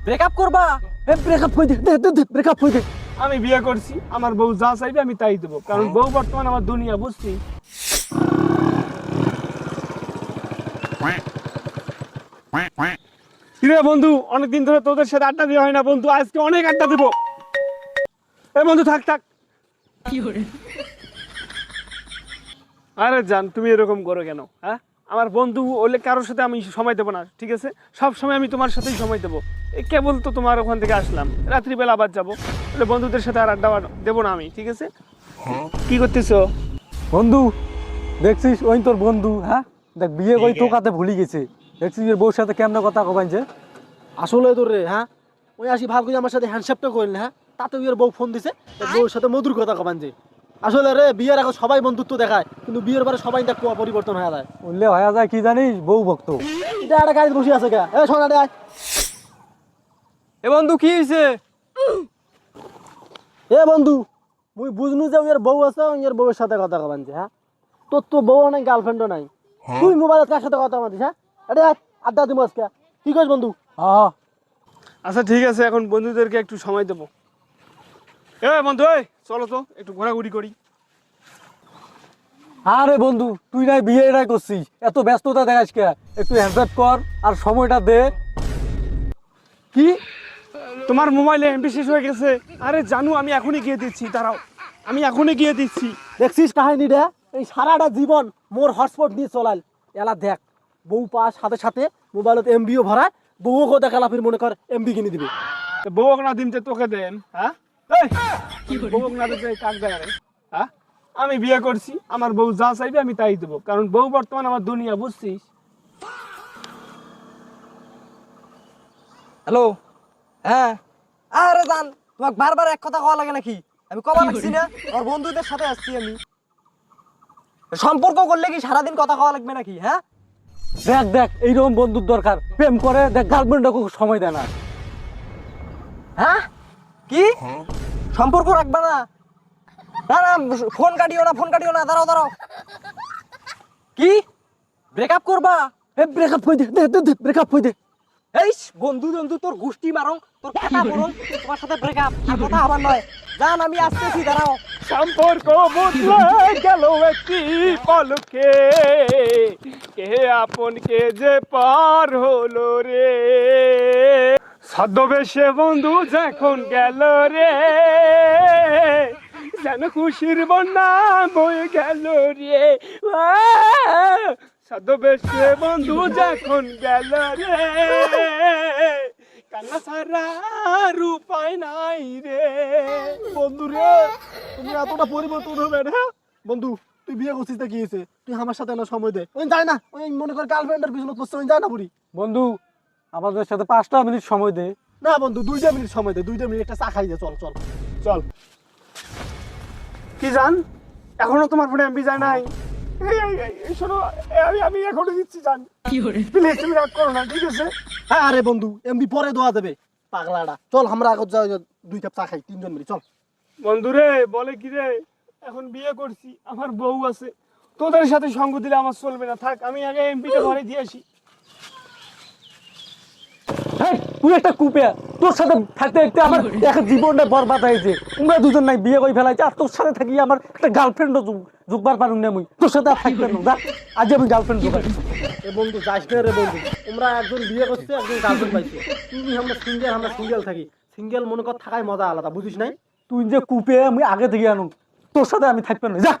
Breakup করবা? Breakup কই দে, breakup কই দে। আমি বিয়ে করছি, আমার বউ যা চাইবে আমি তাই দেবো, কারণ বউ বর্তমান আমার দুনিয়া, বুঝছি? কিরে বন্ধু, অনেকদিন ধরে তোদের সাথে আড্ডা দেওয়া হয় না বন্ধু, আজকে অনেক আড্ডা দেবো। এই বন্ধু থাক থাক। আরে জান, তুমি এরকম করো কেন? হ্যাঁ, আমার বন্ধু হলে কারোর সাথে আমি সময় দেবো না, ঠিক আছে? সব সময় আমি তোমার সাথেই সময় দেবো। এই কেবল তো তোমার ওখান থেকে আসলাম, রাত্রিবেলা আবার যাবো, তাহলে বন্ধুদের সাথে আর আড্ডা দেবো না আমি, ঠিক আছে? কি করতেছো? বন্ধু দেখছিস ওই তোর বন্ধু, হ্যাঁ দেখ বিয়ে কই টোকাতে ভুলি গেছে। দেখছিস এর বউর সাথে কেমন কথা কবাই যে। আসলে তোর রে, হ্যাঁ ওই আসি ভাব করে আমার সাথে হ্যান্ডশেপটা করলেন, হ্যাঁ তাতে ওর বউ ফোন দিছে, বউর সাথে মধুর কথা কবান যে। আসলে রে বিয়ের এখন সবাই বন্ধুত্ব দেখায়, কিন্তু বিয়ের পরে সবাই দেখ পরিবর্তন হয়ে যায়। বললে হয়ে যায় কি জানিস, বউ ভক্ত। এটা একটা গাড়ি বসে আছে কে? এ শোনা রে, এ বন্ধু কি হয়েছে? এ বন্ধু মুই বুঝনু যে ওর বউ আছে, ওর বউয়ের সাথে কথা কবান যে। হ্যাঁ তোর তো বউ নাই, গার্লফ্রেন্ডও নাই, তুই মোবাইলে কার সাথে কথা বলছিস? হ্যাঁ আরে আড্ডা দিব আজকে, কি করিস বন্ধু? হ্যাঁ আচ্ছা ঠিক আছে, এখন বন্ধুদেরকে একটু সময় দেবো। এ বন্ধু, এই চলো তো একটু ঘোরাঘুরি করি। আরে বন্ধু তুই নাই বিয়েটাই করছিস, এত ব্যস্ততা দেখাস কে? একটু হ্যান্ডশেক কর আর সময়টা দে। কি, তোমার মোবাইলে এমবি শেষ হয়ে গেছে? আরে জানু, আমি এখনই গিয়ে দিচ্ছি, দাঁড়াও, আমি এখনই গিয়ে দিচ্ছি। দেখছিস কাহিনীটা? এই সারাটা জীবন মোর হটস্পট দিয়ে চলাল, এলা দেখ বউ পাওয়ার সাথে সাথে মোবাইলত এমবিও ভরায়, বউও কথা খেলাফির মনে কর এমবি কিনে দিবে। বউক না দিনতে তোকে দেন? হ্যাঁ, বউক না দিতে কাক দেয় রে? হ্যাঁ, আমি বিয়ে করছি, আমার বউ যা চাইবে আমি তাই দেবো, কারণ বউ বর্তমান আমার দুনিয়া, বুঝছিস? হ্যালো, হ্যাঁ। আরে জান, তোমাকে বারবার এক কথা কওয়া লাগে নাকি? আমি কবা লাগছি না, আমার বন্ধুদের সাথে আসছি আমি। সম্পর্ক করলে কি সারাদিন কথা কওয়া লাগবে নাকি? হ্যাঁ দেখ দেখ, এইরকম বন্ধুর দরকার। প্রেম করে দেখ, গার্লফ্রেন্ডকে সময় দেয় না। হ্যাঁ কি সম্পর্ক রাখবে না? না না, ফোন কাটিও না, ফোন কাটিও না, দাঁড়াও দাঁড়াও। কি ব্রেকআপ করবা? ব্রেকআপ কই দে, ব্রেকআপ কই দে। এই বন্ধু বন্ধু তোর গুষ্টি মারং, তোর কথা বলং, তোমার সাথে ব্রেকআপ আর কথা আবার নয়। জান আমি আসতেছি, দাঁড়াও। সম্পর্ক বদলে গেল একটি পলকে, কে আপন কে যে পার হলো রে, ছদ্মবেশে বন্ধু যখন গেল রে, যেন খুশির বন্যা বয়ে গেল রে। ছদ্মবেশে বন্ধু যখন গেল রে, কান্না ছাড়া আর উপায় নাই রে। বন্ধু রে, তুমি এতটা পরিবর্তন হবে না? বন্ধু তুই বিয়ে করছিস তা কি হয়েছে? তুই আমার সাথে না সময় দে। ওই যায় না, ওই মনে কর গার্লফ্রেন্ডের পিছনে করছে, ওই যায় না বুড়ি। বন্ধু আমাদের সাথে 5টা মিনিট সময় দে। না বন্ধু 2টা মিনিট সময় দে, 2টা মিনিট একটা চা খাই দে, চল চল চল। কি জান, এখনো তোমার ফোনে এমবি যায় নাই? শোনো, আমি এখনো দিচ্ছি জান, প্লিজ তুমি রাগ করো না, ঠিক আছে? হ্যাঁ আরে বন্ধু এমবি পরে দেওয়া দেবে, পাগলাটা। চল আমরা আগত যাই, 2 কাপ চা খাই 3জন মিলে, চল। বন্ধুরে বলে কি রে, এখন বিয়ে করছি, আমার বউ আছে, তোদের সাথে সঙ্গ দিলে আমার চলবে না, থাক আমি আগে এমপিটা ভরে দিয়ে আসি। হ্যাঁ তুই একটা কুপে, তোর সাথে থাকতে থাকতে আমার একটা জীবনটা বরবাদ হয়েছে। তোমরা দুজন নাই বিয়ে করে ফেলাইছে, আর তোর সাথে থাকি আমার একটা গার্লফ্রেন্ডও জুগবার পারুন না। মুই তোর সাথে আর থাকবে না, যা আজ আমি গার্লফ্রেন্ড জোগাড়। এ বন্ধু যাস না রে বন্ধু, তোমরা একজন বিয়ে করছে, একজন গার্লফ্রেন্ড পাইছে, তুমি আমরা সিঙ্গেল থাকি। সিঙ্গেল মনে কর থাকায় মজা আলাদা, বুঝিস নাই? তুই যে কুপে আমি আগে থেকে আনুন, তোর সাথে আমি থাকবে না, যা।